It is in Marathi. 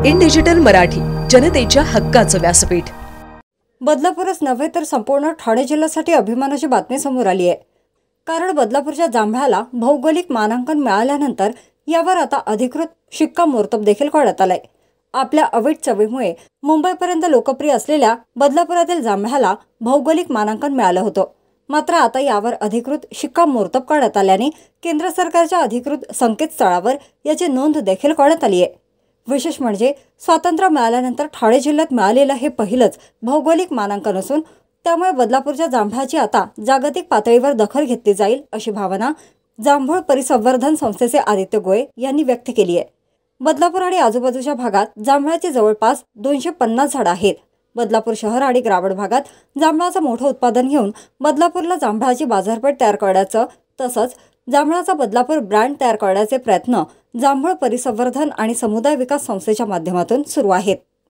इन डिजिटल मराठी, जनतेच्या हक्काचं व्यासपीठ। बदलापूरच नव्हे तर संपूर्ण ठाणे जिल्ह्यासाठी अभिमानाची बातमी समोर आली आहे। कारण बदलापूरच्या जांभळाला भौगोलिक मानांकन मिळाल्यानंतर यावर आता अधिकृत शिक्कामोर्तब देखील करण्यात आलाय। आपल्या अवीट चवीमुळे मुंबईपर्यंत लोकप्रिय असलेल्या बदलापुरातील जांभळाला भौगोलिक मानांकन मिळालं होतं। मात्र आता यावर अधिकृत शिक्कामोर्तब करण्यात आल्याने केंद्र सरकारच्या अधिकृत संकेतस्थळावर याची नोंद देखील करण्यात आली आहे। विशेष म्हणजे स्वातंत्र्य मिळाल्यानंतर ठाणे जिल्ह्यात मिळालेलं हे पहिलंच भौगोलिक मानांकन असून त्यामुळे बदलापूरच्या जांभळाची आता जागतिक पातळीवर दखल घेतली जाईल अशी भावना जांभूळ परिसंवर्धन संस्थेचे आदित्य गोळे यांनी व्यक्त केली आहे। बदलापूर आणि आजूबाजूच्या भागात जांभळाची जवळपास 250 झाडं आहेत। बदलापूर शहर आणि ग्रामीण भागात जांभळाचं मोठं उत्पादन घेऊन बदलापूरला जांभळाची बाजारपेठ तयार करण्याचं तसंच जांभळाचा बदलापूर ब्रँड तयार करण्याचे प्रयत्न जांभूळ परिसंवर्धन आणि समुदाय विकास संस्थेच्या माध्यमातून सुरू आहेत।